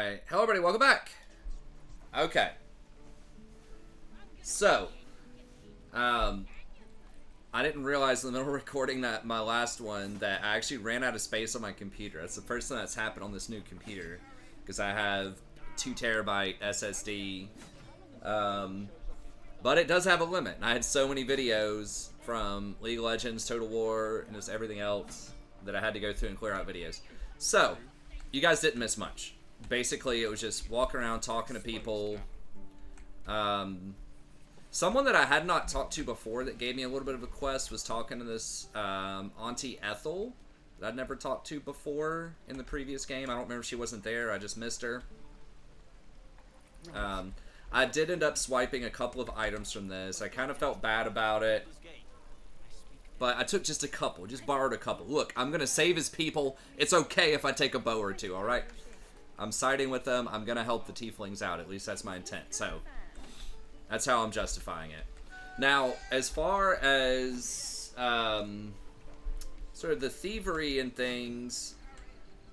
Alright, hello everybody, welcome back! Okay. So, I didn't realize in the middle of recording my last one that I actually ran out of space on my computer. That's the first time that's happened on this new computer. Because I have 2 terabyte SSD. But it does have a limit. I had so many videos from League of Legends, Total War, and just everything else that I had to go through and clear out videos. So, you guys didn't miss much. Basically, it was just walking around talking to people. Someone that I had not talked to before that gave me a little bit of a quest was talking to this Auntie Ethel that I'd never talked to before in the previous game. I don't remember if she wasn't there. I just missed her. I did end up swiping a couple of items from this. I kind of felt bad about it. But I took just a couple. Just borrowed a couple. Look, I'm going to save his people. It's okay if I take a bow or two, alright? I'm siding with them. I'm going to help the tieflings out. At least that's my intent. So, that's how I'm justifying it. Now, as far as sort of the thievery and things,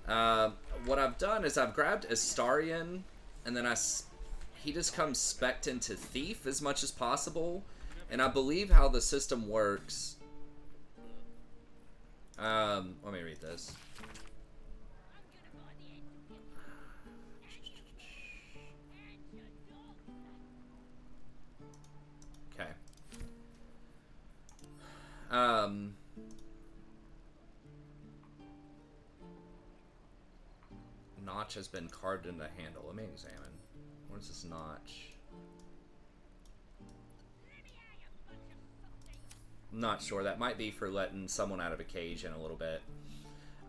what I've done is I've grabbed Astarion, and then he just comes spec'd into Thief as much as possible. And I believe how the system works. Let me read this. Okay. Notch has been carved into the handle. Let me examine. Where's this notch? I'm not sure. That might be for letting someone out of a cage in a little bit.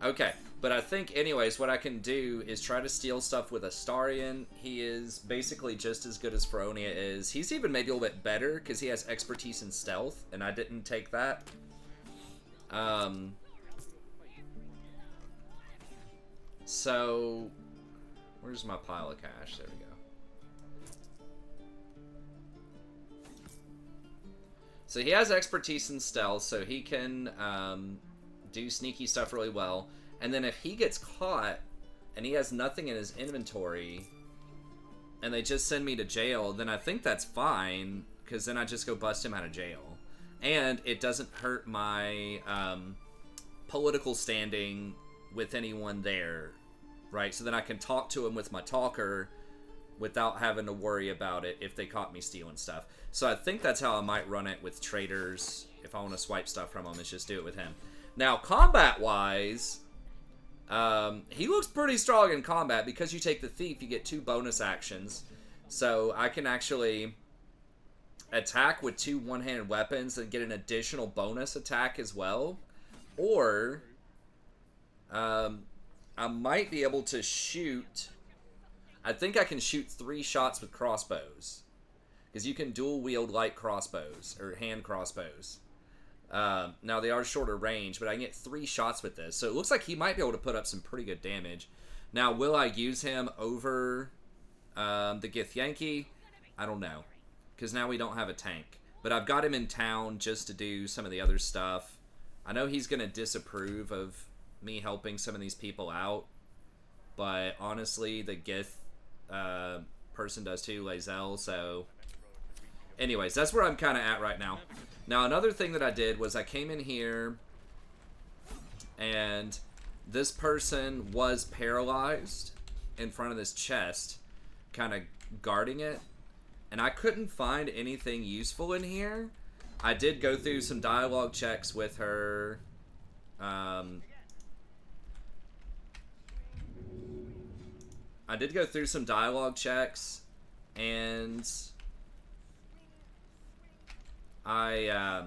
Okay, but I think, anyways, what I can do is try to steal stuff with Astarion. He is basically just as good as Feronia is. He's even maybe a little bit better because he has expertise in stealth, and I didn't take that. So, where's my pile of cash? There we go. So he has expertise in stealth, so he can do sneaky stuff really well. And then if he gets caught and he has nothing in his inventory and they just send me to jail, then I think that's fine, because then I just go bust him out of jail. And it doesn't hurt my political standing with anyone there, right? So then I can talk to him with my talker without having to worry about it if they caught me stealing stuff. So I think that's how I might run it with traders. If I want to swipe stuff from him, is just do it with him. Now, combat-wise, he looks pretty strong in combat. Because you take the Thief, you get 2 bonus actions. So I can actually attack with 2 one-handed weapons and get an additional bonus attack as well. Or, I might be able to shoot... I think I can shoot 3 shots with crossbows. Because you can dual wield light crossbows, or hand crossbows. Now they are shorter range, but I can get 3 shots with this. So it looks like he might be able to put up some pretty good damage. Now, will I use him over the Githyanki? I don't know. Because now we don't have a tank. But I've got him in town just to do some of the other stuff. I know he's going to disapprove of me helping some of these people out. But honestly, the Gith person does too, Lae'zel, so... Anyways, that's where I'm kind of at right now. Now, another thing that I did was I came in here, and this person was paralyzed in front of this chest, kind of guarding it, and I couldn't find anything useful in here. I did go through some dialogue checks with her. I did go through some dialogue checks, and I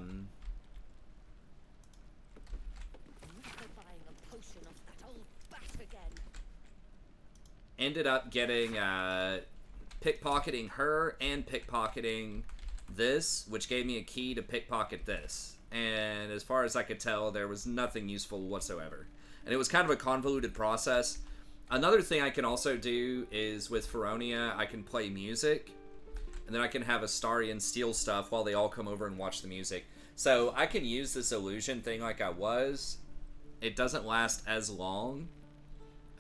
ended up getting pickpocketing her and pickpocketing this, which gave me a key to pickpocket this. And as far as I could tell, there was nothing useful whatsoever. And it was kind of a convoluted process. Another thing I can also do is with Feronia, I can play music, and then I can have Astarion steal stuff while they all come over and watch the music. So I can use this illusion thing like I was. It doesn't last as long,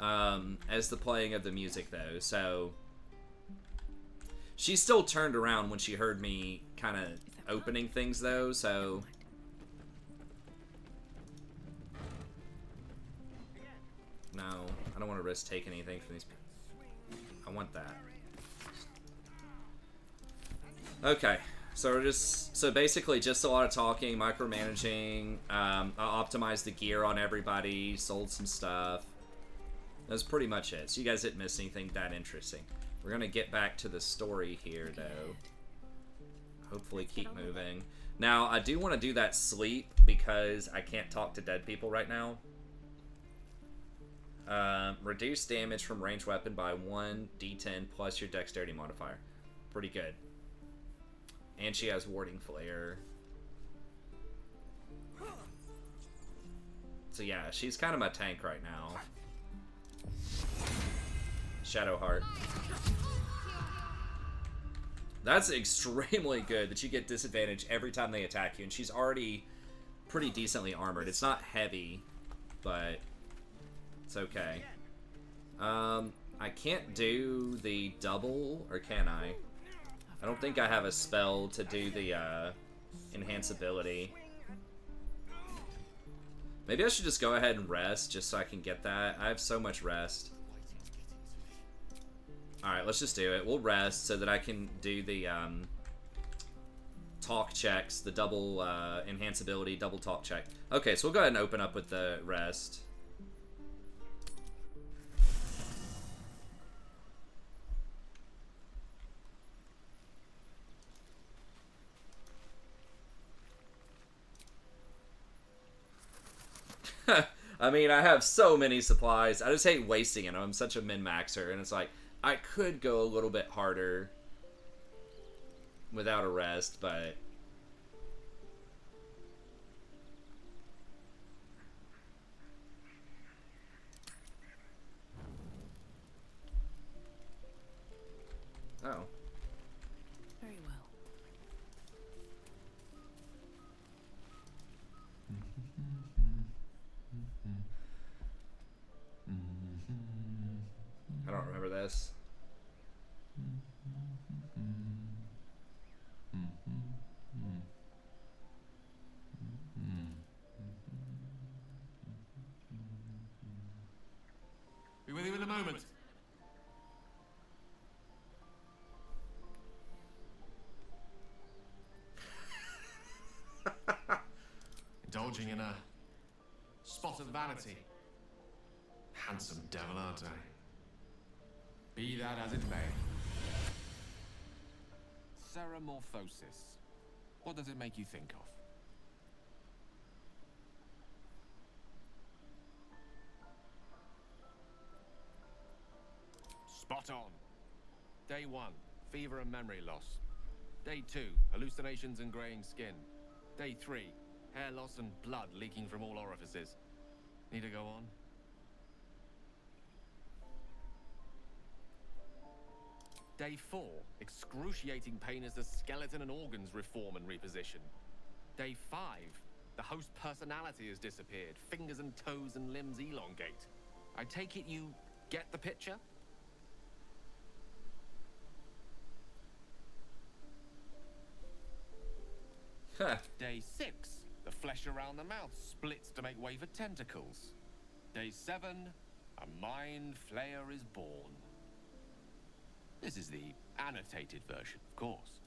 as the playing of the music, though. So she still turned around when she heard me kind of opening things, though. So no, I don't want to risk taking anything from these people. I want that. Okay. So we're so basically just a lot of talking, micromanaging. I optimized the gear on everybody, sold some stuff. That's pretty much it. So you guys didn't miss anything that interesting. We're gonna get back to the story here, though. Hopefully keep moving. Now, I do want to do that sleep because I can't talk to dead people right now. Reduce damage from ranged weapon by 1d10 plus your dexterity modifier. Pretty good. And she has warding flare. So yeah, she's kind of my tank right now. Shadowheart. That's extremely good that you get disadvantage every time they attack you, and she's already pretty decently armored. It's not heavy, but it's okay. I can't do the double, or can I? I don't think I have a spell to do the enhance ability. Maybe I should just go ahead and rest just so I can get that. I have so much rest. Alright, let's just do it. We'll rest so that I can do the talk checks, the double enhance ability, double talk check. Okay, so we'll go ahead and open up with the rest. I mean, I have so many supplies. I just hate wasting it. I'm such a min-maxer, and it's like, I could go a little bit harder without a rest, but... Oh. Very well. I don't remember this. Be with you in a moment. Indulging in a spot of vanity. Handsome devil, aren't I? Be that as it may. Ceramorphosis. What does it make you think of? Spot on. Day 1, fever and memory loss. Day 2, hallucinations and graying skin. Day 3, hair loss and blood leaking from all orifices. Need to go on? Day 4, excruciating pain as the skeleton and organs reform and reposition. Day 5, the host personality has disappeared. Fingers and toes and limbs elongate. I take it you get the picture? Huh. Day 6, the flesh around the mouth splits to make way for tentacles. Day 7, a mind flayer is born. This is the annotated version, of course.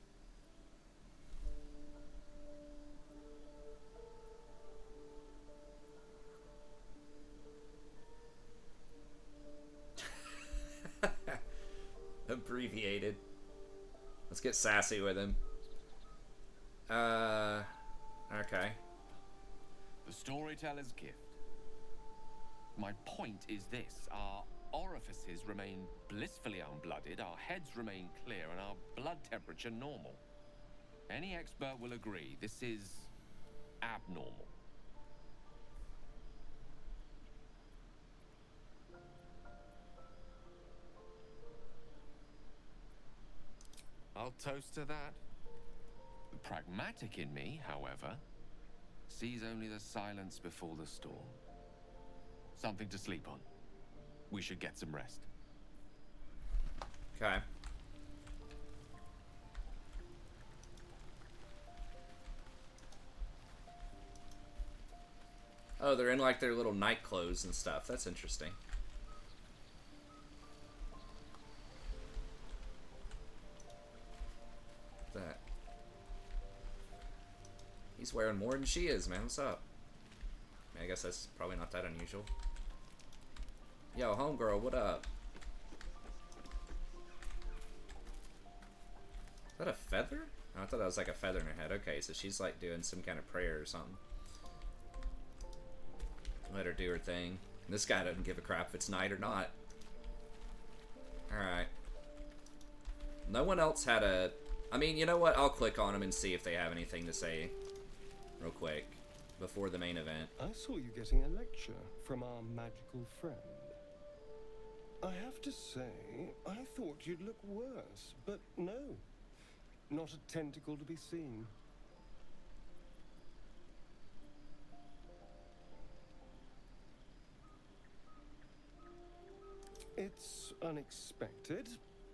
Abbreviated. Let's get sassy with him. Okay. The storyteller's gift. My point is this. Our orifices remain blissfully unblooded, our heads remain clear, and our blood temperature normal. Any expert will agree this is abnormal. I'll toast to that. The pragmatic in me, however, sees only the silence before the storm. Something to sleep on. we should get some rest. Okay. Oh, they're in like their little night clothes and stuff. That's interesting. That. He's wearing more than she is, man. What's up? I mean, I guess that's probably not that unusual. Yo, homegirl, what up? Is that a feather? Oh, I thought that was like a feather in her head. Okay, so she's like doing some kind of prayer or something. Let her do her thing. This guy doesn't give a crap if it's night or not. Alright. No one else had a... I mean, you know what? I'll click on them and see if they have anything to say real quick before the main event. I saw you getting a lecture from our magical friend. I have to say, I thought you'd look worse, but no. Not a tentacle to be seen. It's unexpected,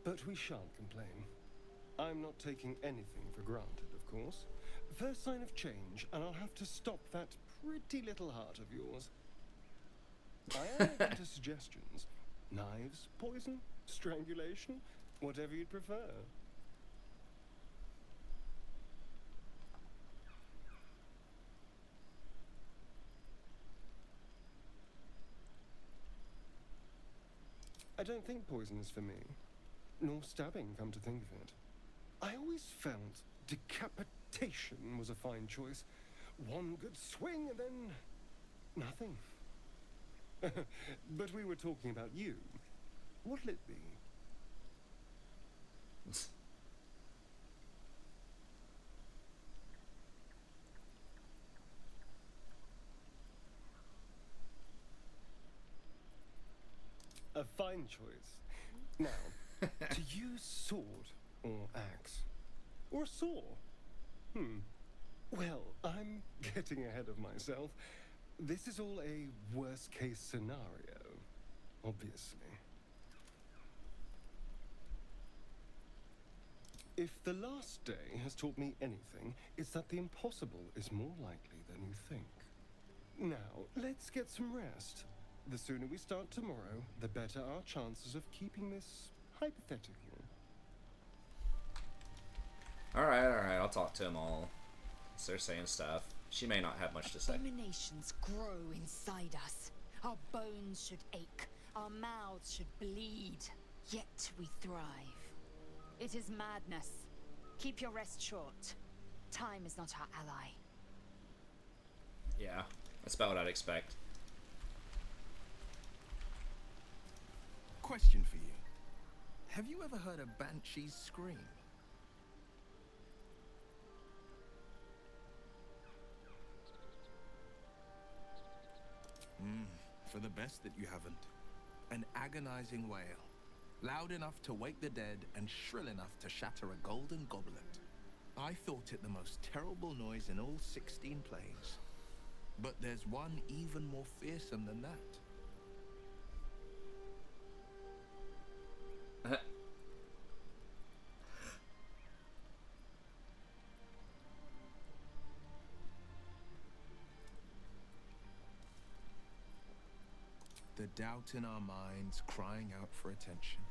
but we shan't complain. I'm not taking anything for granted, of course. First sign of change, and I'll have to stop that pretty little heart of yours. I am open to suggestions. Knives, poison, strangulation, whatever you'd prefer. I don't think poison is for me, nor stabbing, come to think of it. I always felt decapitation was a fine choice. One good swing and then nothing. But we were talking about you. What'll it be? A fine choice. Now, to use sword or axe or a saw. Well, I'm getting ahead of myself. This is all a worst-case scenario, obviously. If the last day has taught me anything, it's that the impossible is more likely than you think. Now, let's get some rest. The sooner we start tomorrow, the better our chances of keeping this hypothetical. Alright, I'll talk to them all. So they're saying stuff. She may not have much to say. Abominations grow inside us. Our bones should ache. Our mouths should bleed. Yet we thrive. It is madness. Keep your rest short. Time is not our ally. Yeah, that's about what I'd expect. Question for you. Have you ever heard a banshee's scream? For the best that you haven't. An agonizing wail. Loud enough to wake the dead and shrill enough to shatter a golden goblet. I thought it the most terrible noise in all 16 plays. But there's one even more fearsome than that. The doubt in our minds crying out for attention.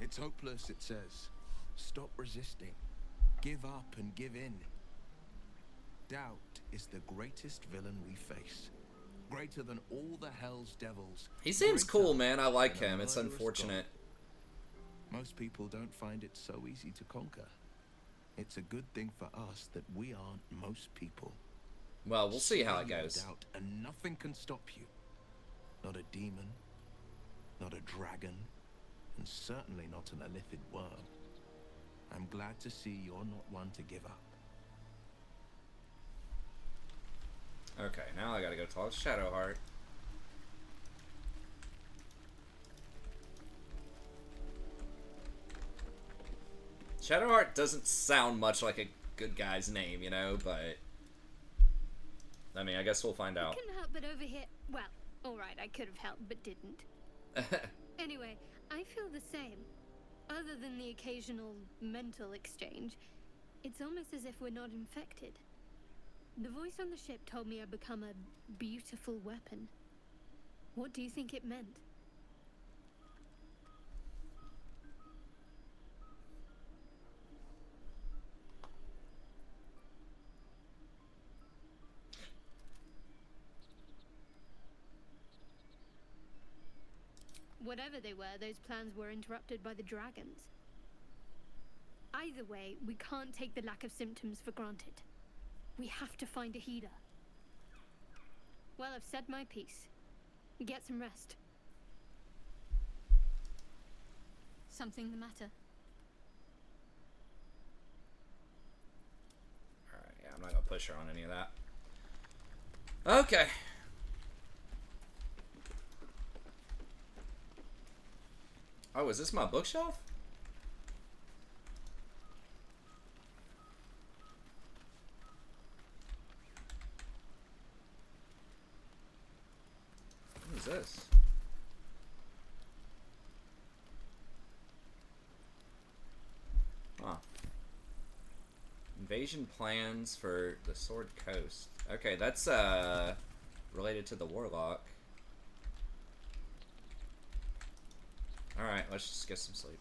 It's hopeless, it says. Stop resisting. Give up and give in. Doubt is the greatest villain we face. Greater than all the hell's devils. He seems Greater cool, man. I like than a him. It's murderous unfortunate. God. Most people don't find it so easy to conquer. It's a good thing for us that we aren't most people. Well, we'll see how it Swallow goes. doubt and nothing can stop you. Not a demon, not a dragon, and certainly not an illithid worm. I'm glad to see you're not one to give up. Okay, now I gotta go talk to Shadowheart. Shadowheart doesn't sound much like a good guy's name, you know, but... I mean, I guess we'll find out. I couldn't help but overhear. Well, alright, I could have helped, but didn't. Anyway, I feel the same. Other than the occasional mental exchange, it's almost as if we're not infected. The voice on the ship told me I'd become a beautiful weapon. What do you think it meant? Whatever they were, those plans were interrupted by the dragons. Either way, we can't take the lack of symptoms for granted. We have to find a healer. Well, I've said my piece. Get some rest. Something the matter? Alright, yeah, I'm not gonna push her on any of that. Okay. Oh, is this my bookshelf? What is this? Huh. Invasion plans for the Sword Coast. Okay, that's related to the Warlock. Alright, let's just get some sleep.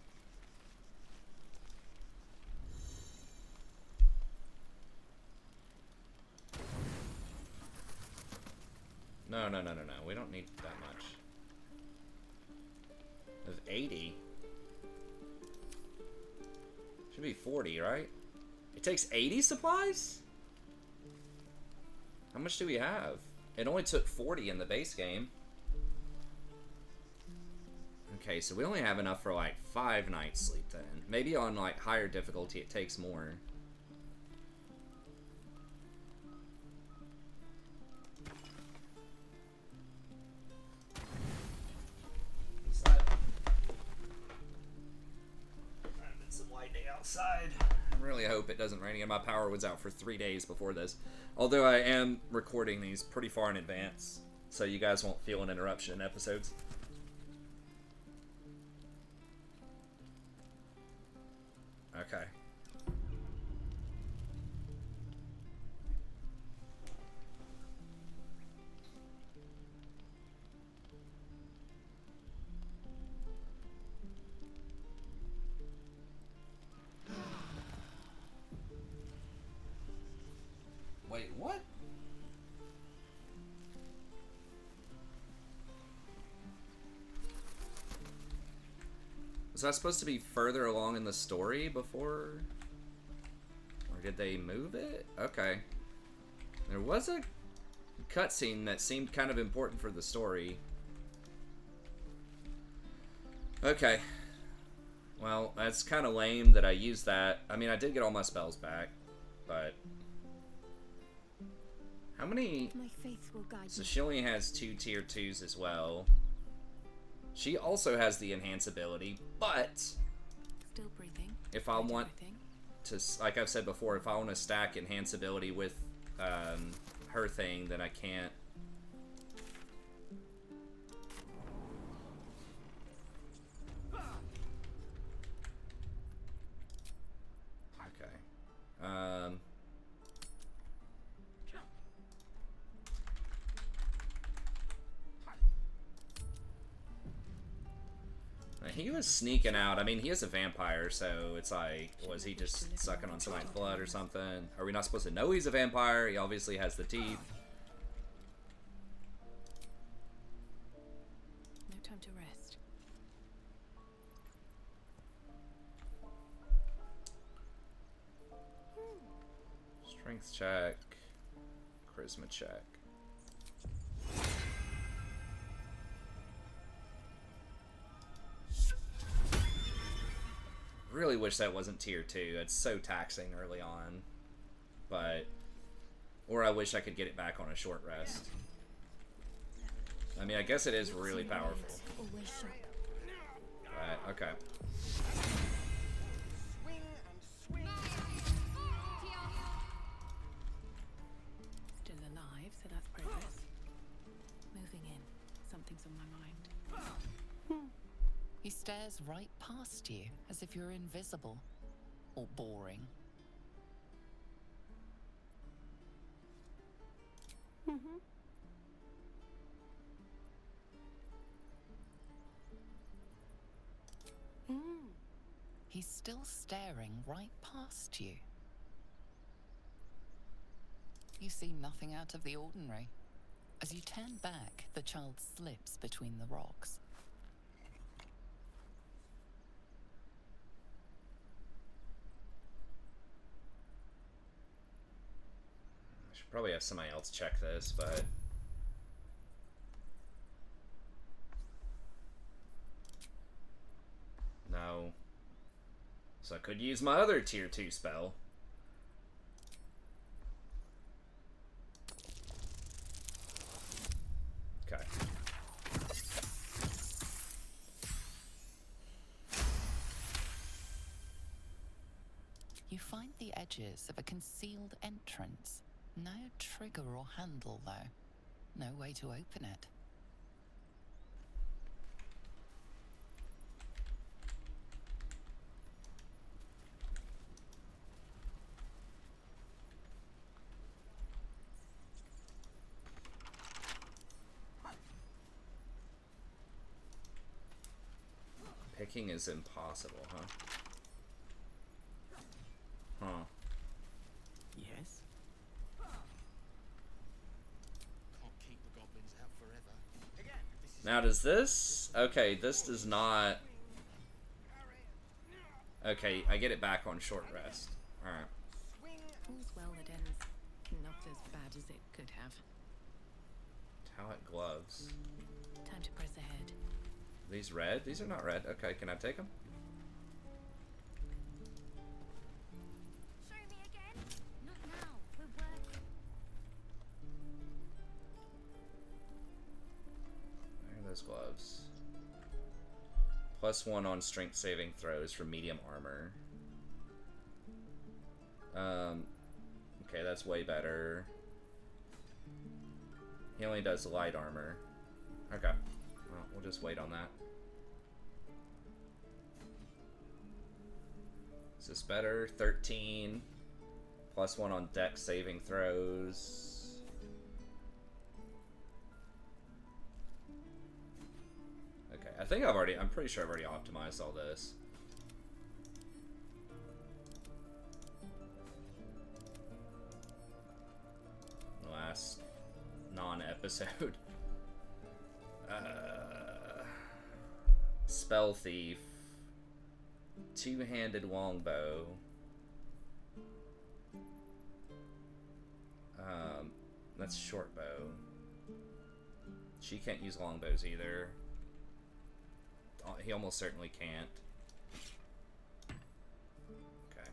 No. We don't need that much. There's 80. Should be 40, right? It takes 80 supplies? How much do we have? It only took 40 in the base game. Okay, so we only have enough for like 5 nights sleep then. Maybe on like higher difficulty it takes more. It's been some lightning outside. I really hope it doesn't rain again. My power was out for 3 days before this. Although I am recording these pretty far in advance, so you guys won't feel an interruption in episodes. Okay. Wait, what? Was that supposed to be further along in the story before? Or did they move it? Okay. There was a cutscene that seemed kind of important for the story. Okay. Well, that's kind of lame that I used that. I mean, I did get all my spells back, but... How many... My faith will guide So me. she only has 2 tier 2s as well. She also has the enhance ability, but Still breathing. if I want Everything. to, like I've said before, if I want to stack enhance ability with her thing, then I can't. Okay. He was sneaking out. I mean, he is a vampire, so it's like, was he just sucking on somebody's blood or something? Are we not supposed to know he's a vampire? He obviously has the teeth. No time to rest. Strength check. Charisma check. Really wish that wasn't tier 2. It's so taxing early on. But... Or I wish I could get it back on a short rest. I mean, I guess it is really powerful. Always sharp. Right, okay. Still alive, so that's progress. Moving in. Something's on my mind. He stares right past you, as if you're invisible. Or boring. Mm-hmm. He's still staring right past you. You see nothing out of the ordinary. As you turn back, the child slips between the rocks. I should probably have somebody else check this, but... No. So I could use my other tier 2 spell. Okay. You find the edges of a concealed entrance. No trigger or handle, though. No way to open it. Picking is impossible, huh? Huh. Yes? Can't keep the goblins out forever. Again, this is Now does this... Okay, this does not... Okay, I get it back on short rest. Alright. All's well that ends not as bad as it could have. Talent gloves. Time to press ahead. These red? These are not red. Okay, can I take them? Show me again. Not now. We're working. Where are those gloves? +1 on strength saving throws for medium armor. Okay, that's way better. He only does light armor. Okay. Well, we'll just wait on that. Is this better? 13. +1 on dex saving throws. Okay, I think I'm pretty sure I've already optimized all this. Last non-episode. Spell Thief. Two-handed longbow. That's short bow. She can't use longbows either. He almost certainly can't. Okay.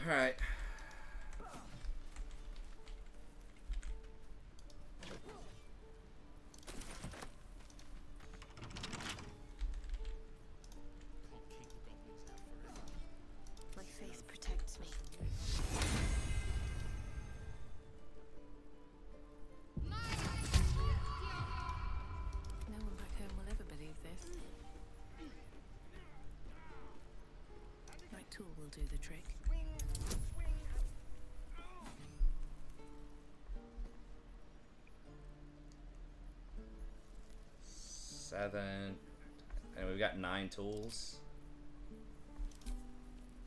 Alright. My faith protects me. No one back home will ever believe this. Right tool will do the trick. 7. And we've got 9 tools.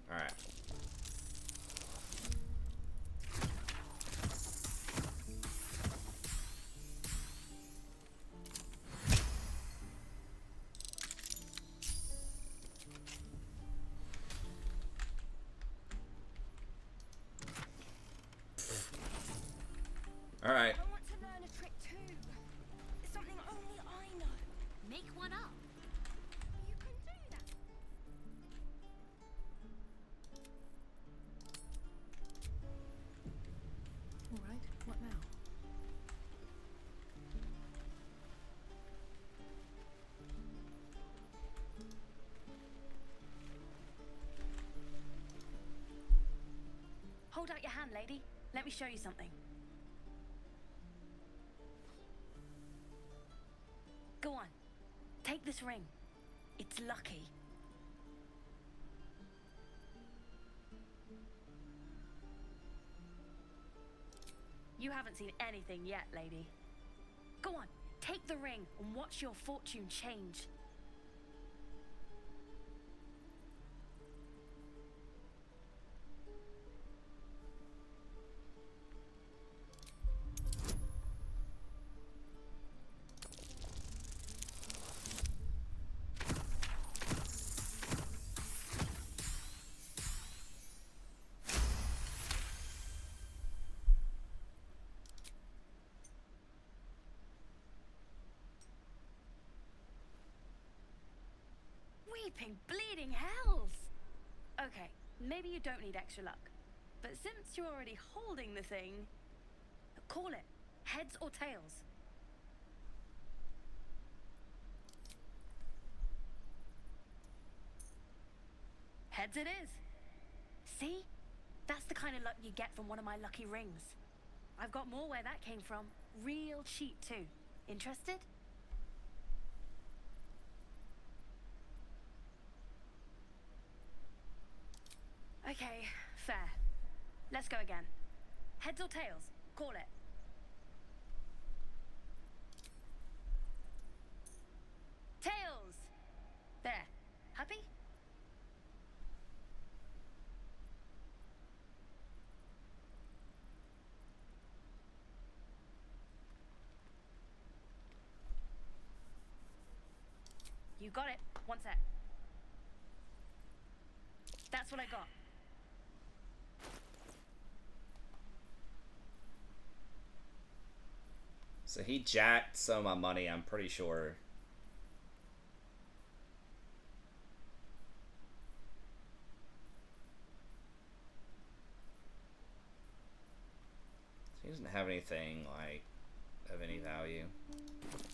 Alright. Alright. I want to learn a trick too. It's something only I know. Make one up. You can do that. All right, what now? Hold out your hand, lady. Let me show you something. Go on. Take this ring. It's lucky. You haven't seen anything yet, lady. Go on, take the ring and watch your fortune change. Weeping bleeding hells! Okay, maybe you don't need extra luck. But since you're already holding the thing, call it. Heads or tails? Heads it is. See? That's the kind of luck you get from one of my lucky rings. I've got more where that came from. Real cheap too. Interested? Okay, fair. Let's go again. Heads or tails? Call it. Tails! There. Happy? You got it. One sec. That's what I got. So he jacked some of my money, I'm pretty sure. He doesn't have anything, like, of any value.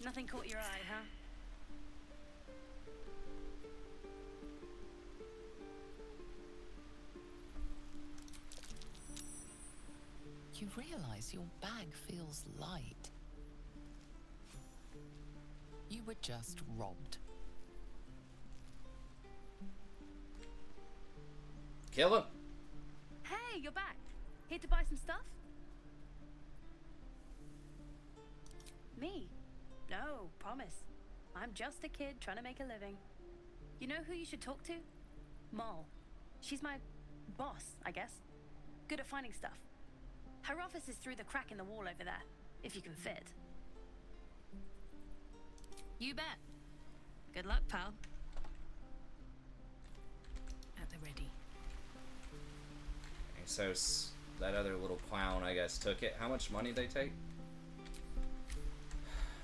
Nothing caught your eye, huh? You realize your bag feels light. You were just robbed. Kill him! Hey, you're back. Here to buy some stuff? Me? No, promise. I'm just a kid trying to make a living. You know who you should talk to? Moll. She's my boss, I guess. Good at finding stuff. Her office is through the crack in the wall over there, if you can fit. You bet. Good luck, pal. At the ready. Okay, so that other little clown, I guess, took it. How much money did they take?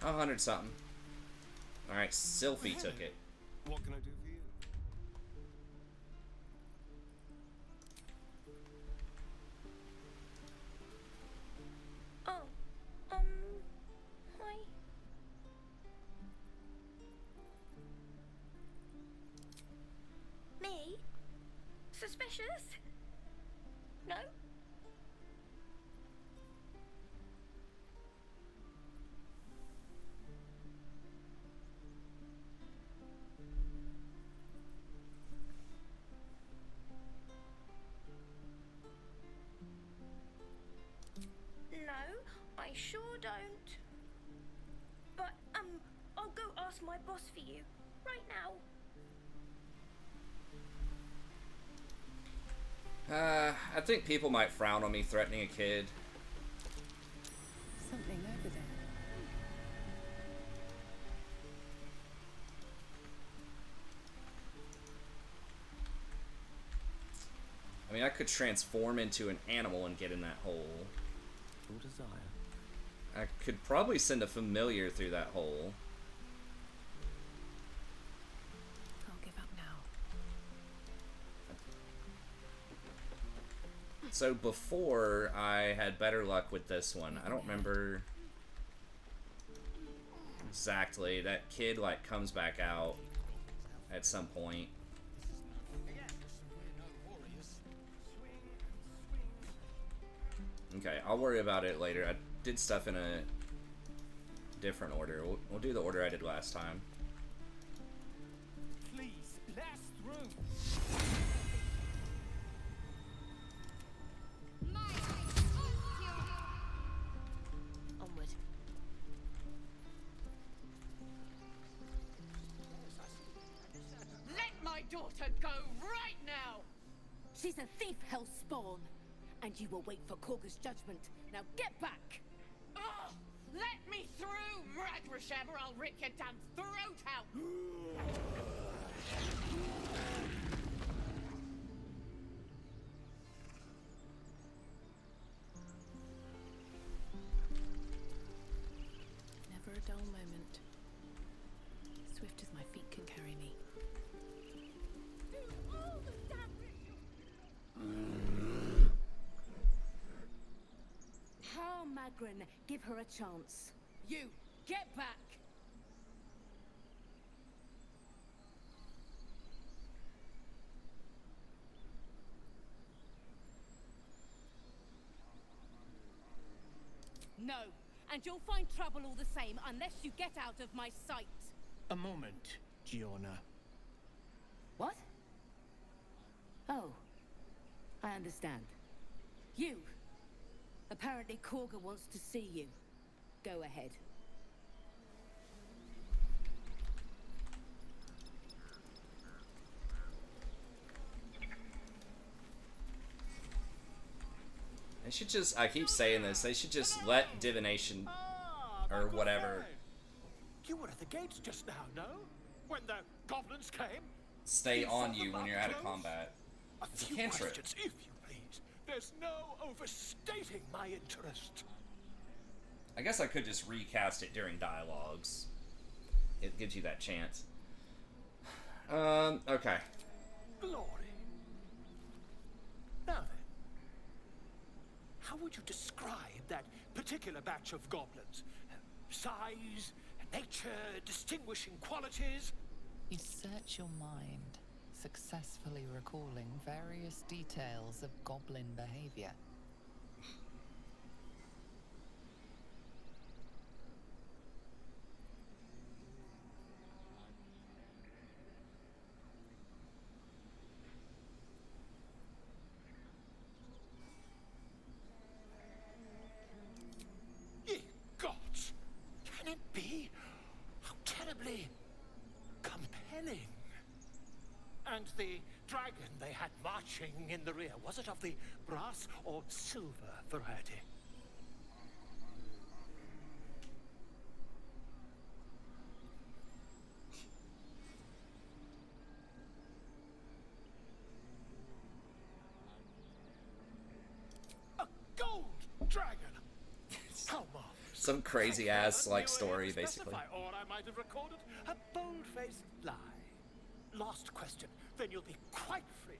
100 something. Alright, Sylphie took it. What can I do for you? Oh, hi. Me? Suspicious? No? No, I sure don't. But, I'll go ask my boss for you, right now. I think people might frown on me threatening a kid. Something over there. I mean, I could transform into an animal and get in that hole. Your desire. I could probably send a familiar through that hole. I'll give up now. So before, I had better luck with this one. I don't remember exactly. That kid, like, comes back out at some point. Okay, I'll worry about it later. I did stuff in a different order. We'll do the order I did last time. Please, blast through. Onward. Let my daughter go right now! She's a thief, hellspawn. And you will wait for Korga's judgment. Now get back! Oh, let me through, Ragrasham, or I'll rip your damn throat out! Never a dull moment. Swift as my feet can carry me. How, Magrin? Give her a chance. You, get back! No, and you'll find trouble all the same unless you get out of my sight. A moment, Giona. What? Oh, I understand. You. Apparently Korga wants to see you. Go ahead. They should just, I keep saying this, they should just let divination or whatever You were at the gates just now, no? When the goblins came? stay on you when you're out of combat. It's a few cantrip. questions, if you please. There's no overstating my interest. I guess I could just recast it during dialogues. It gives you that chance. Okay. Glory. Now then, how would you describe that particular batch of goblins? Size, nature, distinguishing qualities? You search your mind, successfully recalling various details of goblin behavior. Ye gods! Can it be? How terribly compelling. And the dragon they had marching in the rear, was it of the brass or silver variety? A gold dragon! How marvelous. Some crazy ass like story, basically. Or I might have recorded a bold-faced lie. Last question, then you'll be quite free.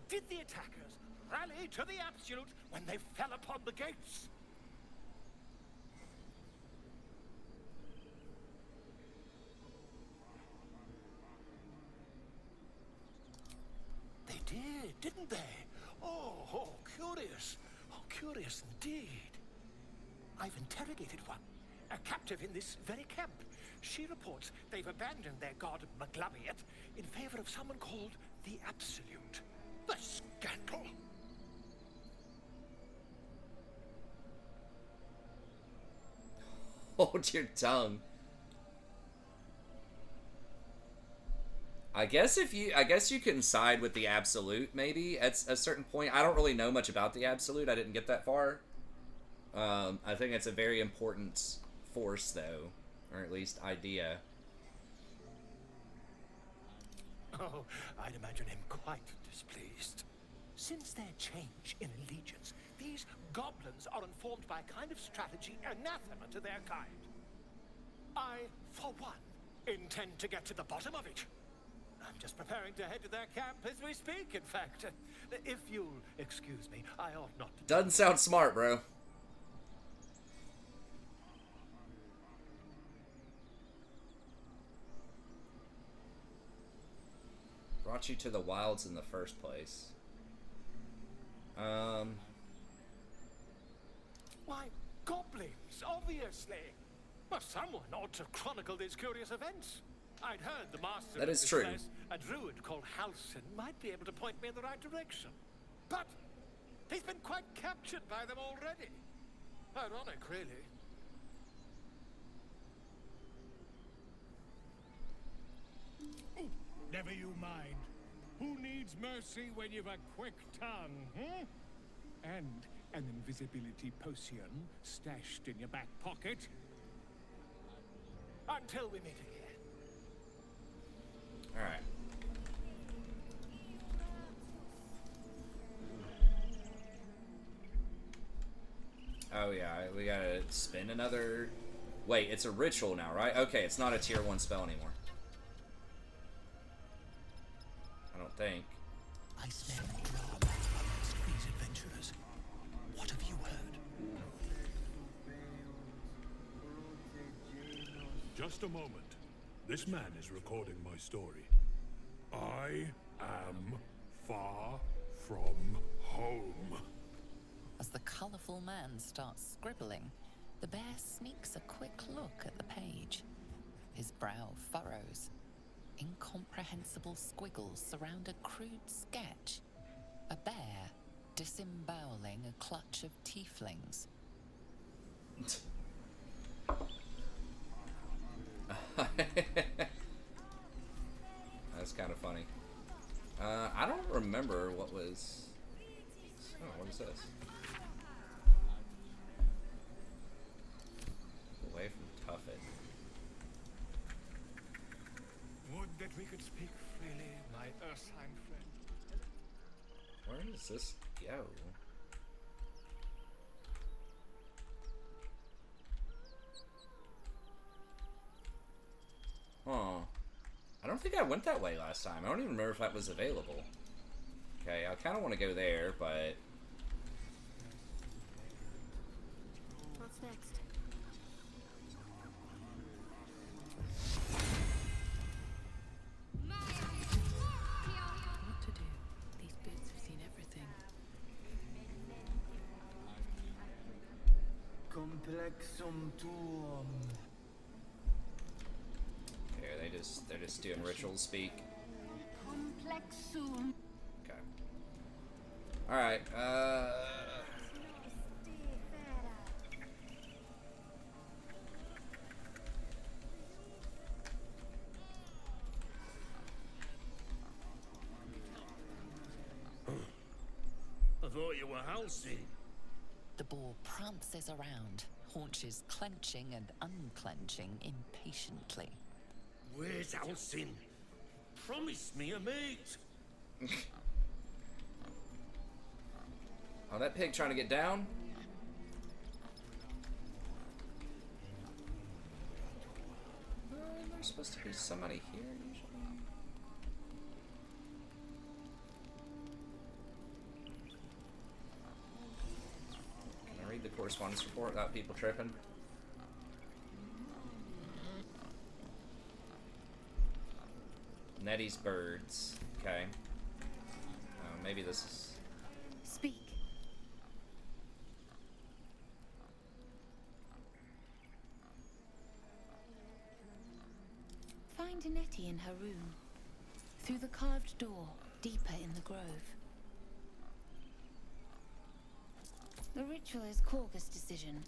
Did the attackers rally to the absolute when they fell upon the gates? They did, didn't they? Oh, curious. Oh, curious indeed. I've interrogated one, a captive in this very camp. She reports they've abandoned their god Maglabiet in favor of someone called the Absolute. The scandal! Hold your tongue. I guess you can side with the Absolute, maybe, at a certain point. I don't really know much about the Absolute. I didn't get that far. I think it's a very important force, though. Or at least idea. Oh, I'd imagine him quite displeased. Since their change in allegiance, these goblins are informed by a kind of strategy anathema to their kind. I, for one, intend to get to the bottom of it. I'm just preparing to head to their camp as we speak, in fact. If you'll excuse me, I ought not to... Doesn't sound smart, bro. Brought you to the wilds in the first place. Why, goblins, obviously. Well, someone ought to chronicle these curious events. I'd heard the master That of is this true. place, a druid called Halsin, might be able to point me in the right direction. But he's been quite captured by them already. Ironic, really. Never you mind. Who needs mercy when you've a quick tongue, hmm? And an invisibility potion stashed in your back pocket? Until we meet again. Alright. Oh yeah, we gotta spend another... Wait, it's a ritual now, right? Okay, it's not a tier 1 spell anymore. I don't think. I smell drama amongst these adventurers. What have you heard? Just a moment. This man is recording my story. I am far from home. As the colourful man starts scribbling, the bear sneaks a quick look at the page. His brow furrows. Incomprehensible squiggles surround a crude sketch. A bear disemboweling a clutch of tieflings. That's kind of funny. I don't remember what was... Oh, what is this? Away from Tuffet. Would that we could speak freely, my Ursine friend. Where does this go? Huh. I don't think I went that way last time. I don't even remember if that was available. Okay, I kind of want to go there, but... What's next? What to do? These boots have seen everything. Complexum tuum. Here, they're just doing ritual speak. Complexum. Okay. Alright, I thought you were Halsey. The boar prances around, haunches clenching and unclenching impatiently. Where's Halsin? Promise me a mate. Oh, that pig trying to get down? There's supposed to be somebody here usually. Can I read the correspondence report without people tripping? Nettie's birds. Okay. Maybe this is... Speak. Find Nettie in her room. Through the carved door, deeper in the grove. The ritual is Korga's decision,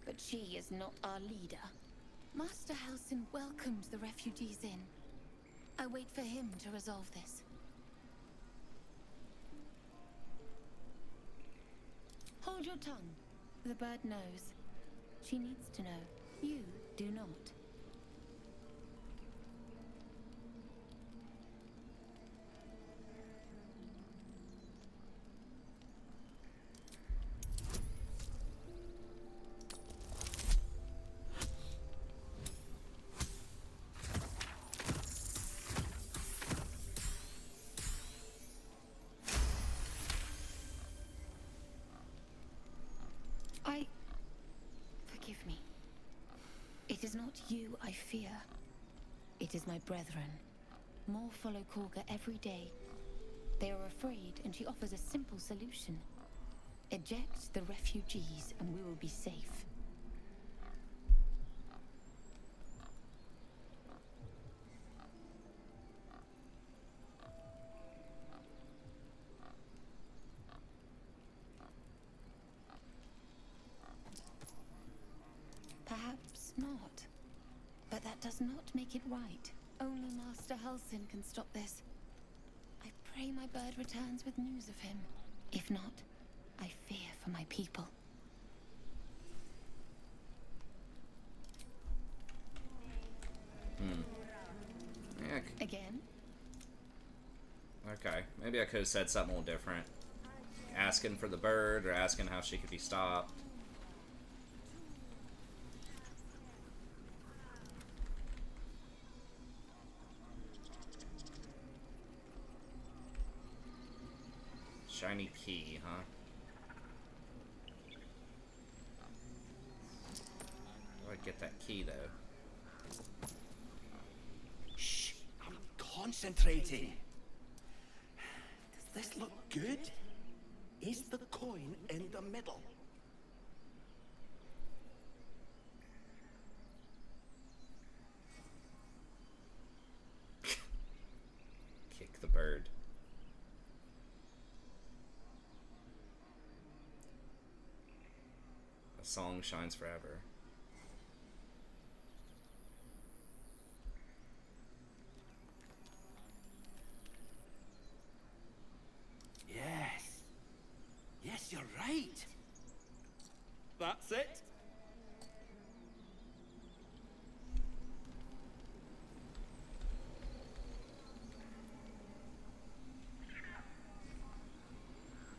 but she is not our leader. Master Halsin welcomes the refugees in. I wait for him to resolve this. Hold your tongue. The bird knows. She needs to know. You do not. Forgive me. It is not you I fear. It is my brethren. More follow Korga every day. They are afraid, and she offers a simple solution. Eject the refugees, and we will be safe. does not make it right. Only Master Halsin can stop this. I pray my bird returns with news of him. If not, I fear for my people. Yeah. Again? Okay, maybe I could have said something a little different. Asking for the bird, or asking how she could be stopped. Shiny key, huh? How do I get that key, though? Shh, I'm concentrating. Does this look good? Is the coin in the middle? Kick the bird. A song shines forever. Yes. Yes, you're right. That's it.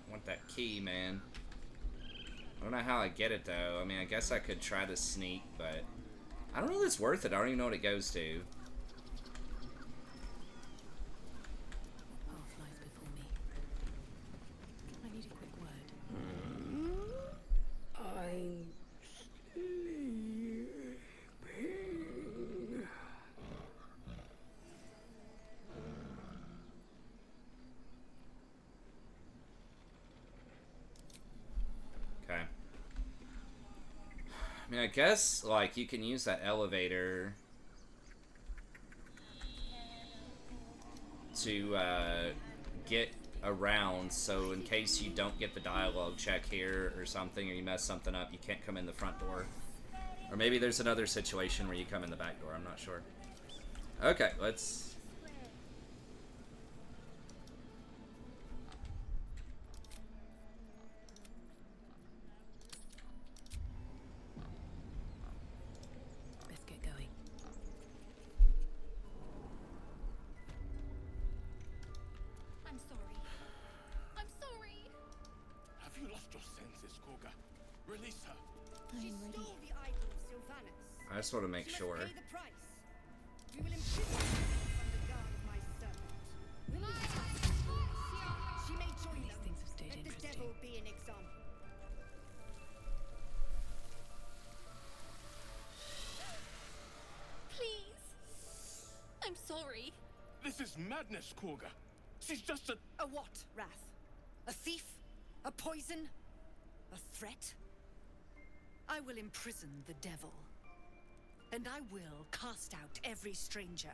I want that key, man. I don't know how I get it, though. I mean, I guess I could try to sneak, but I don't know if it's worth it. I don't even know what it goes to. Path lies before me. I need a quick word. I'm sleeping. Okay. I mean, I guess, like, you can use that elevator to get around, so in case you don't get the dialogue check here or something, or you mess something up, you can't come in the front door. Or maybe there's another situation where you come in the back door, I'm not sure. Okay, let's... Let's get going. I'm sorry. I'm sorry. Have you lost your senses, Koga? Release her. She stole the idol of Sylvanus. I just want to make She sure. must pay the price. We will imprison her from the guard of my servant. When we attack she may join These them. things have stayed Let the interesting. devil be an example. Please. I'm sorry. This is madness, Koga. She's just a... A what, Wrath? A thief? A poison? A threat? I will imprison the devil. And I will cast out every stranger.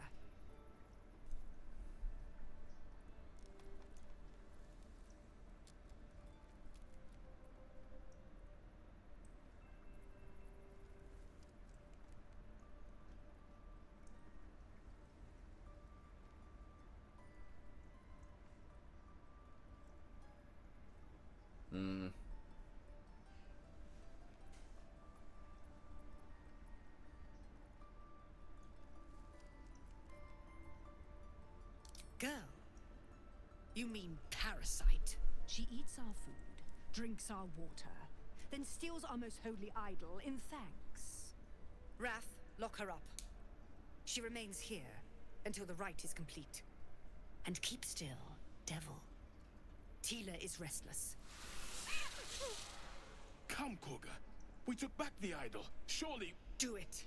Girl? You mean parasite? She eats our food, drinks our water, then steals our most holy idol in thanks. Wrath, lock her up. She remains here until the rite is complete. And keep still, devil. Tila is restless. Come, Koga. We took back the idol. Surely... Do it.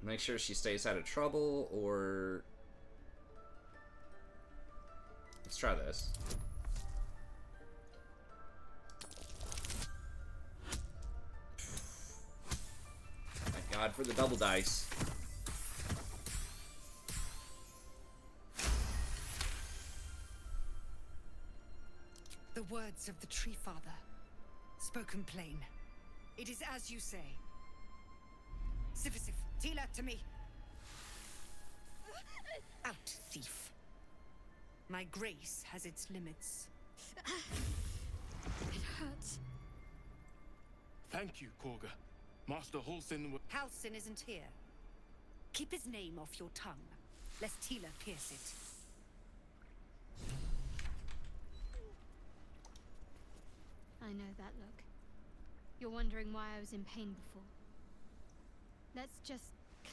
Make sure she stays out of trouble, or... Let's try this. Thank God for the double dice. The words of the Tree Father, spoken plain. It is as you say. Sifisif, Tila, to me. Out, thief. My grace has its limits. It hurts. Thank you, Korga. Master Halsin will... Halsin isn't here. Keep his name off your tongue, lest Tila pierce it. I know that look. You're wondering why I was in pain before. Let's just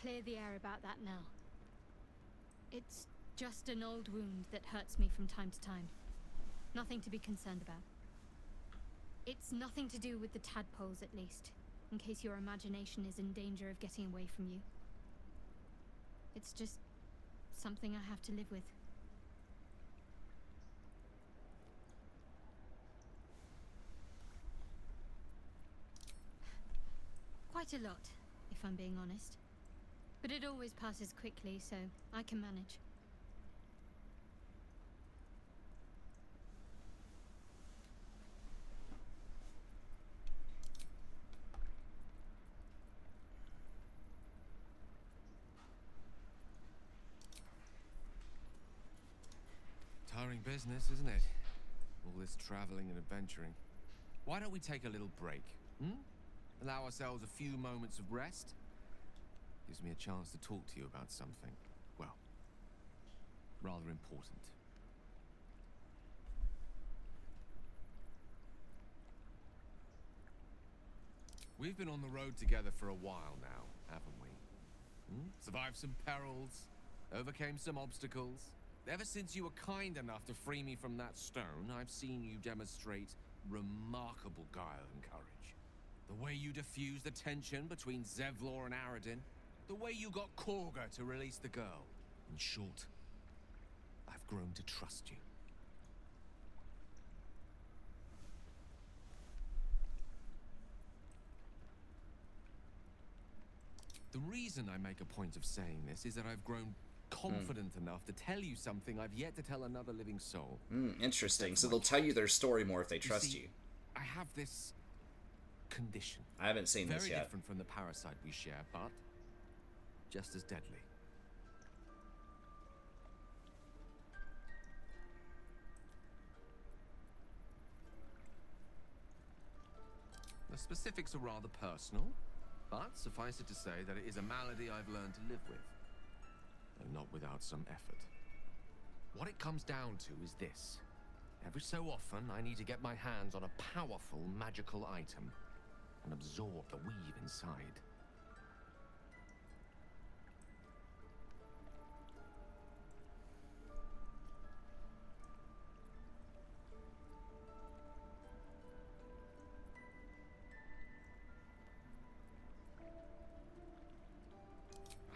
clear the air about that now. It's just an old wound that hurts me from time to time. Nothing to be concerned about. It's nothing to do with the tadpoles, at least, in case your imagination is in danger of getting away from you. It's just something I have to live with. Quite a lot, if I'm being honest. But it always passes quickly, so I can manage. Tiring business, isn't it? All this traveling and adventuring. Why don't we take a little break? Allow ourselves a few moments of rest? Gives me a chance to talk to you about something, well, rather important. We've been on the road together for a while now, haven't we? Survived some perils, overcame some obstacles. Ever since you were kind enough to free me from that stone, I've seen you demonstrate remarkable guile and courage. The way you diffused the tension between Zevlor and Aradin. The way you got Korga to release the girl. In short, I've grown to trust you. The reason I make a point of saying this is that I've grown confident enough to tell you something I've yet to tell another living soul. Interesting. So they'll tell you their story more if they trust you. I have this condition. I haven't seen this yet. Very different from the parasite we share, but just as deadly. The specifics are rather personal, but suffice it to say that it is a malady I've learned to live with, and not without some effort. What it comes down to is this. Every so often, I need to get my hands on a powerful magical item and absorb the weave inside.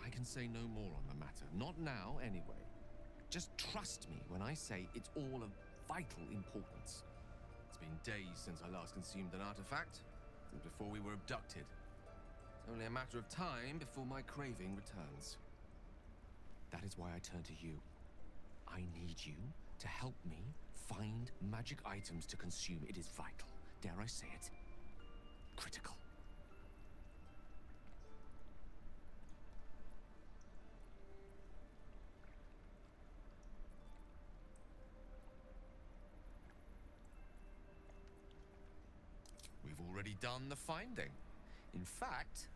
I can say no more on the matter. Not now, anyway. Just trust me when I say it's all of vital importance. It's been days since I last consumed an artifact, since before we were abducted. It's only a matter of time before my craving returns. That is why I turn to you. I need you to help me find magic items to consume. It is vital. Dare I say it? Critical. We've already done the finding. In fact,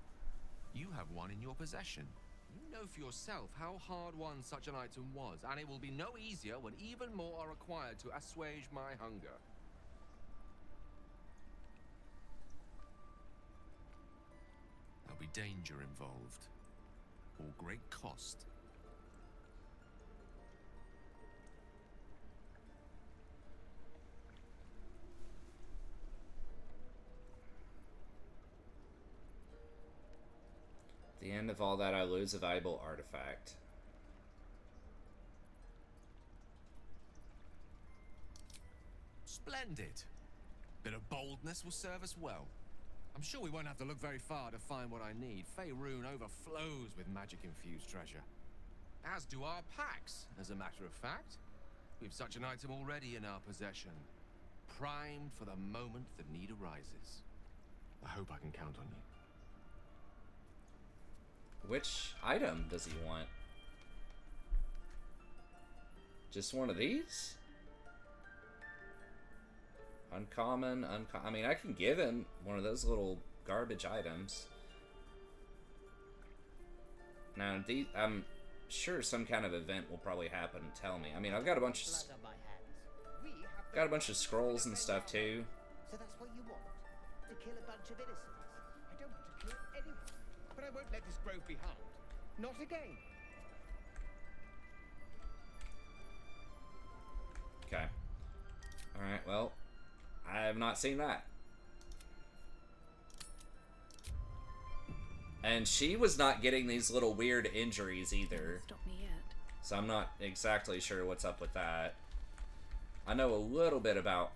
you have one in your possession. You know for yourself how hard-won such an item was, and it will be no easier when even more are required to assuage my hunger. There'll be danger involved, or great cost. The end of all that, I lose a valuable artifact. Splendid. Bit of boldness will serve us well. I'm sure we won't have to look very far to find what I need. Faerun overflows with magic-infused treasure. As do our packs, as a matter of fact. We've such an item already in our possession. Primed for the moment the need arises. I hope I can count on you. Which item does he want? Just one of these? Uncommon, I mean, I can give him one of those little garbage items. Now, I'm sure some kind of event will probably happen and tell me. I mean, I've got a bunch of scrolls and stuff too. So that's what you want? To kill a bunch of innocents? I don't want to kill anyone, but I won't let this grove be harmed. Not again. Okay. Alright, well, I have not seen that. And she was not getting these little weird injuries either. Stop me yet. So I'm not exactly sure what's up with that. I know a little bit about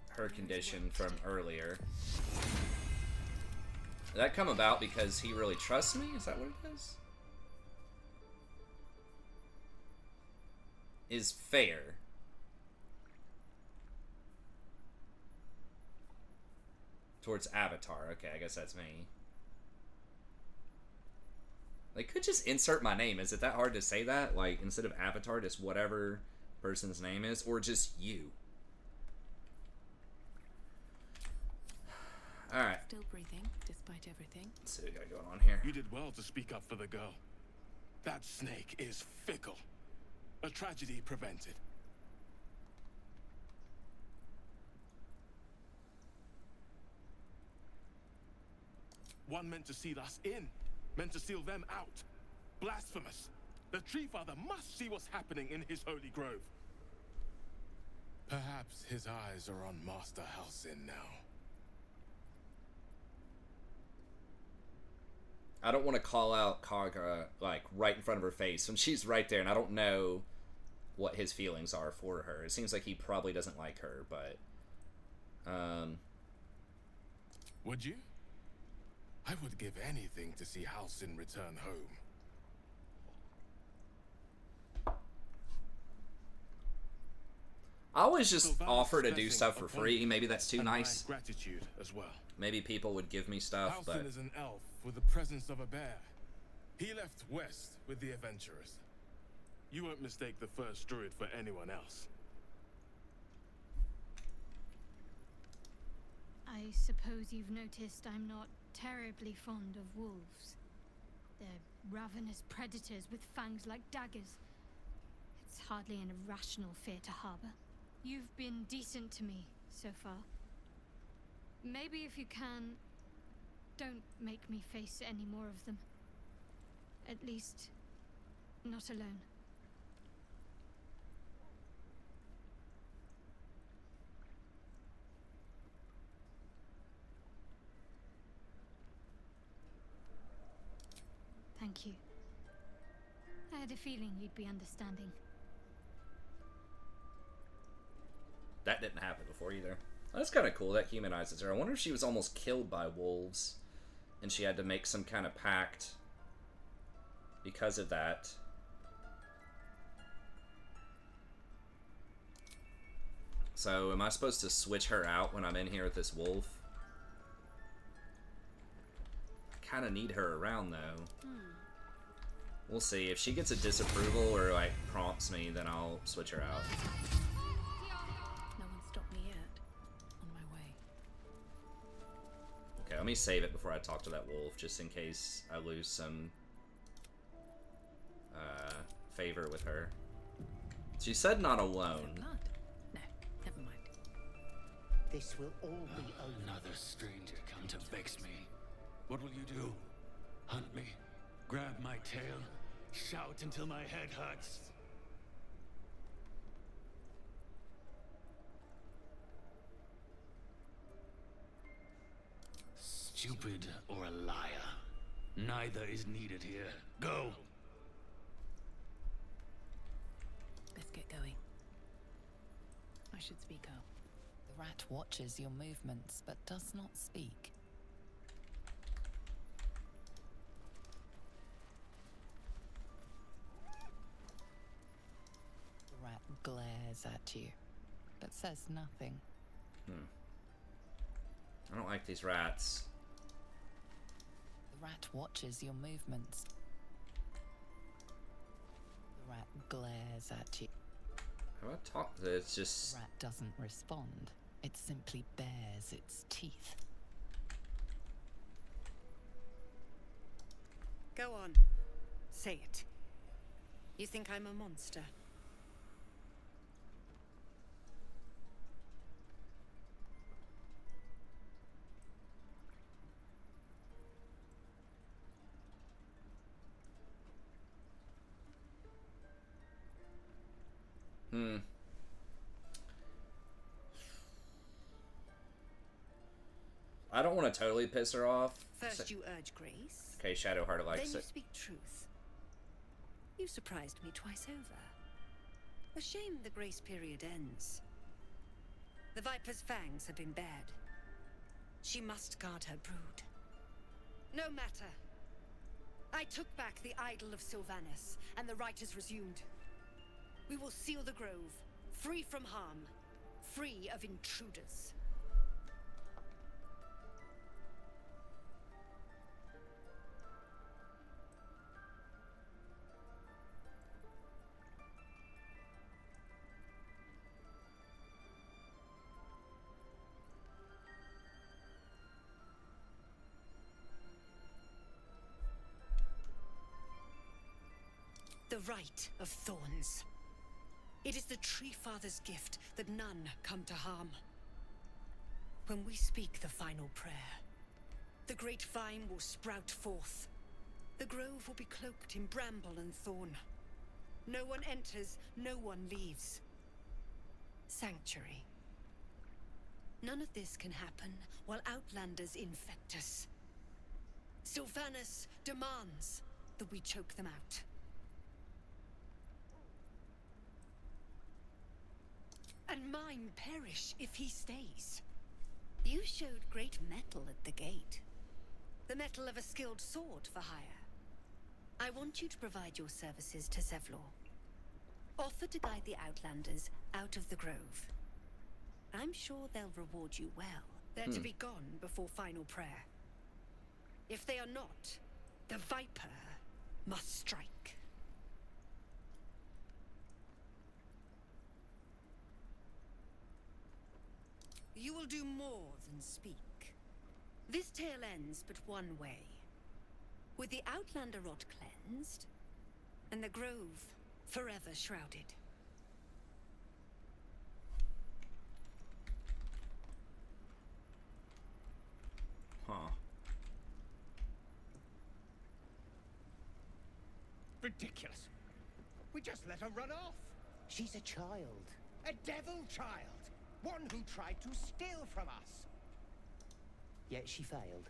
her condition from earlier. Did that come about because he really trusts me? Is that what it is? Is fair. Towards Avatar. Okay, I guess that's me. They could just insert my name. Is it that hard to say that? Like, instead of Avatar, just whatever person's name is? Or just you? Alright. Still breathing, despite everything. Let's see what we got going on here. You did well to speak up for the girl. That snake is fickle. A tragedy prevented. One meant to seal us in, meant to seal them out. Blasphemous. The Tree Father must see what's happening in his holy grove. Perhaps his eyes are on Master Halsin now. I don't want to call out Kagra, like, right in front of her face when she's right there, and I don't know what his feelings are for her. It seems like he probably doesn't like her, but... Would you? I would give anything to see Halsin return home. I always just offer to do stuff for free. Maybe that's too nice. Gratitude as well. Maybe people would give me stuff, Halsin but... is an elf with the presence of a bear. He left west with the adventurers. You won't mistake the first druid for anyone else. I suppose you've noticed I'm not terribly fond of wolves. They're ravenous predators with fangs like daggers. It's hardly an irrational fear to harbor. You've been decent to me so far. Maybe if you can, don't make me face any more of them. At least, not alone. Thank you. I had a feeling you'd be understanding. That didn't happen before either. That's kind of cool. That humanizes her. I wonder if she was almost killed by wolves and she had to make some kind of pact because of that. So, am I supposed to switch her out when I'm in here with this wolf? I kind of need her around, though. We'll see. If she gets a disapproval or, like, prompts me, then I'll switch her out. No one stopped me yet. On my way. Okay, let me save it before I talk to that wolf, just in case I lose some favor with her. She said not alone. No, never mind. This will all be Another stranger come to vex me. What will you do? Hunt me? Grab my tail? Shout until my head hurts? Stupid or a liar? Neither is needed here. Go! Let's get going. I should speak up. The rat watches your movements but does not speak. The rat glares at you but says nothing. I don't like these rats. The rat watches your movements. The rat glares at you. How about talk? It's just... The rat doesn't respond. It simply bares its teeth. Go on. Say it. You think I'm a monster? I don't want to totally piss her off. First you urge grace. Okay, Shadowheart likes Then you it. speak truth. You surprised me twice over. A shame the grace period ends. The Viper's fangs have been bared. She must guard her brood. No matter. I took back the idol of Sylvanas, and the rite is resumed. We will seal the grove, free from harm, free of intruders. The Rite of Thorns. It is the Tree Father's gift that none come to harm. When we speak the final prayer, the great vine will sprout forth. The grove will be cloaked in bramble and thorn. No one enters, no one leaves. Sanctuary. None of this can happen while Outlanders infect us. Sylvanas demands that we choke them out. And mine perish if he stays. You showed great mettle at the gate. The mettle of a skilled sword for hire. I want you to provide your services to Zevlor. Offer to guide the Outlanders out of the grove. I'm sure they'll reward you well. They're to be gone before final prayer. If they are not, the Viper must strike. You will do more than speak. This tale ends but one way. With the Outlander rot cleansed, and the grove forever shrouded. Huh. Ridiculous. We just let her run off. She's a child. A devil child. One who tried to steal from us. Yet she failed.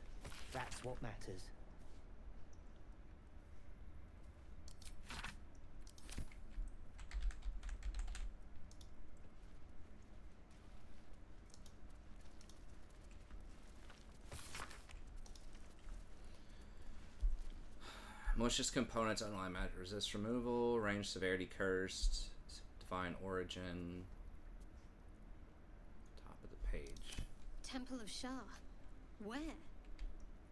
That's what matters. Malicious components, unaligned magic, resist removal, range severity cursed, divine origin. Top of the page. Temple of Shah. Where?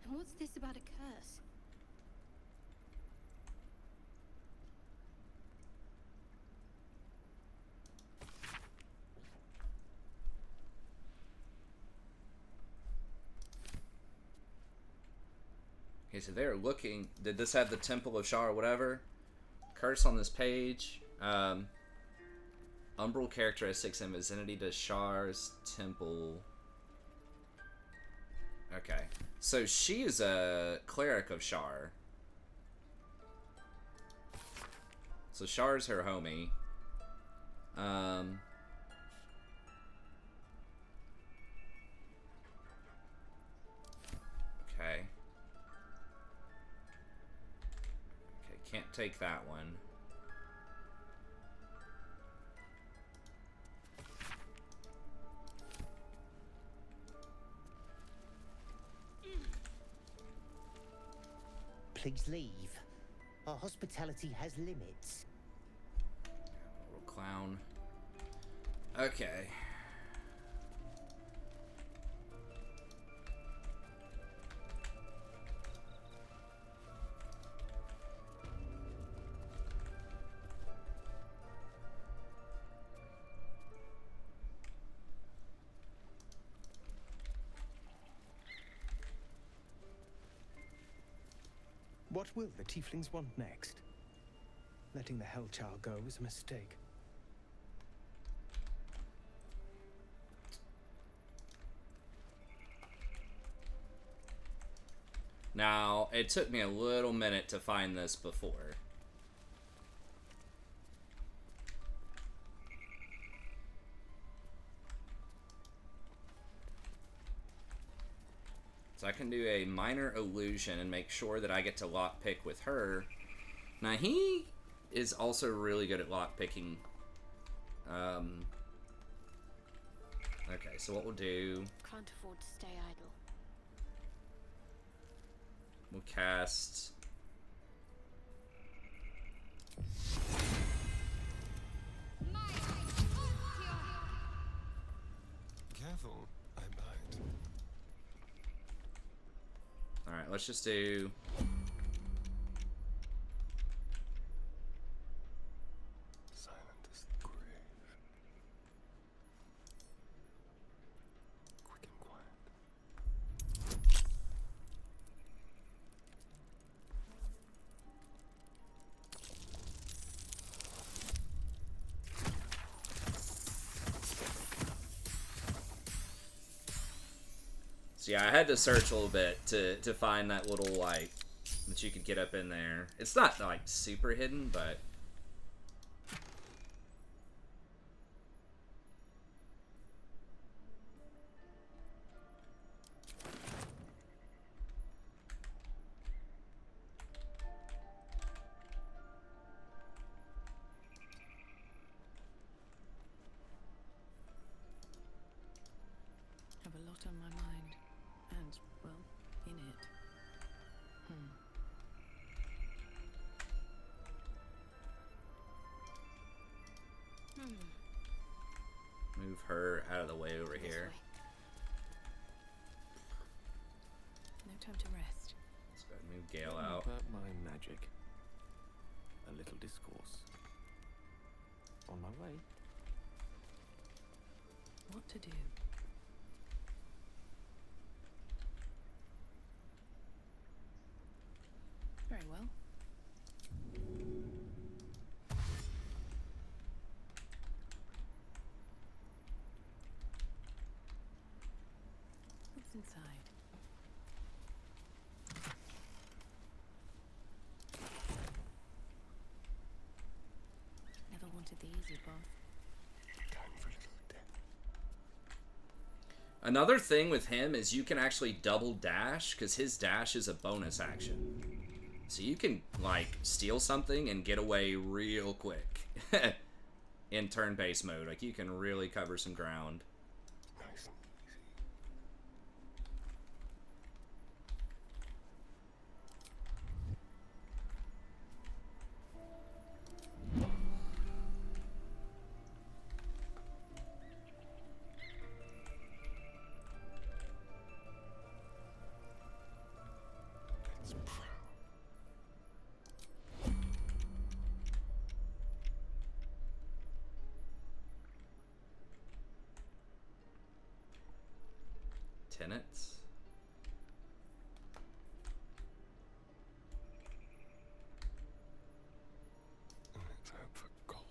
And what's this about a curse? Okay, so they're looking. Did this have the Temple of Shah or whatever? Curse on this page. Umbral characteristics and vicinity to Shar's temple. Okay. So she is a cleric of Shar. So Shar's her homie. Okay. can't take that one. Please leave. Our hospitality has limits. Little clown. Okay. What will the tieflings want next? Letting the Hellchild go was a mistake. Now, it took me a little minute to find this before. So I can do a minor illusion and make sure that I get to lockpick with her. Now, he is also really good at lockpicking. Okay, so what we'll do... Can't afford to stay idle. We'll cast... Careful, I bite. Alright, let's just do... Silent as the grave. Quick and quiet. So yeah, I had to search a little bit to find that little, like, that you could get up in there. It's not, like, super hidden, but... Have a lot on my mind. And, well, in it. Move her out of the way over here. No time to rest. Let's go ahead and move Gale out. About my magic. A little discourse. On my way. What to do? Very well. What's inside? Never wanted the easy path. Another thing with him is you can actually double dash, because his dash is a bonus action. So you can, like, steal something and get away real quick in turn-based mode. Like, you can really cover some ground. Nice. Tenets. Let's hope for gold.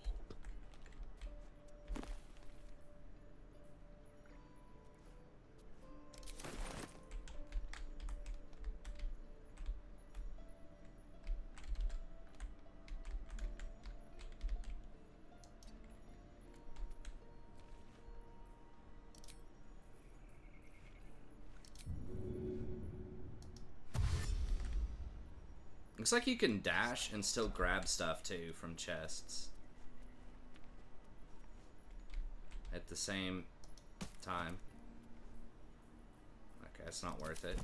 Looks like you can dash and still grab stuff too from chests at the same time. Okay, it's not worth it.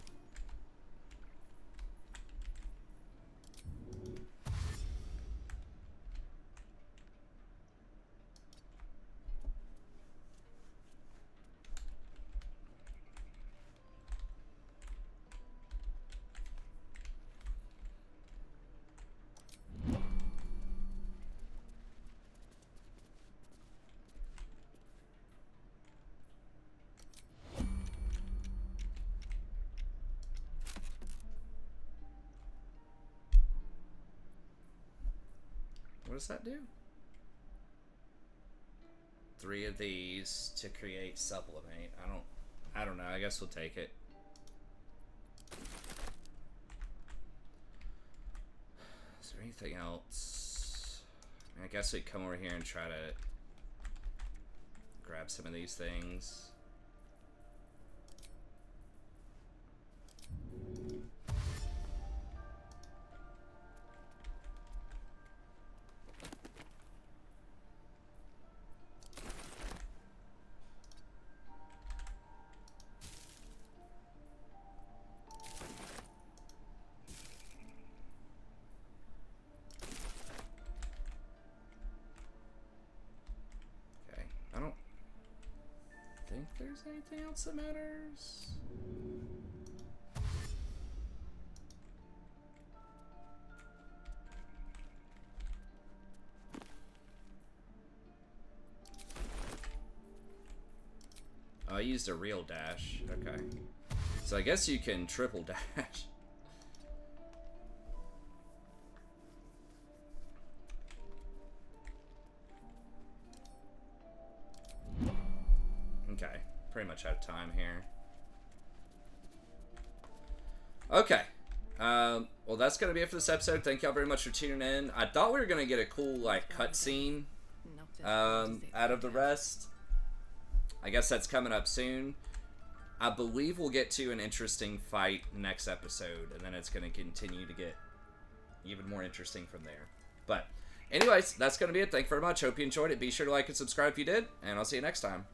What does that do? 3 of these to create sublimate. I don't know. I guess we'll take it. Is there anything else? I guess we come over here and try to grab some of these things. There's anything else that matters? Oh, I used a real dash. Okay. So I guess you can triple dash. Okay. Pretty much out of time here. Okay. Well, that's going to be it for this episode. Thank y'all very much for tuning in. I thought we were going to get a cool, like, cutscene out of the rest. I guess that's coming up soon. I believe we'll get to an interesting fight next episode, and then it's going to continue to get even more interesting from there. But anyways, that's going to be it. Thank you very much. Hope you enjoyed it. Be sure to like and subscribe if you did, and I'll see you next time.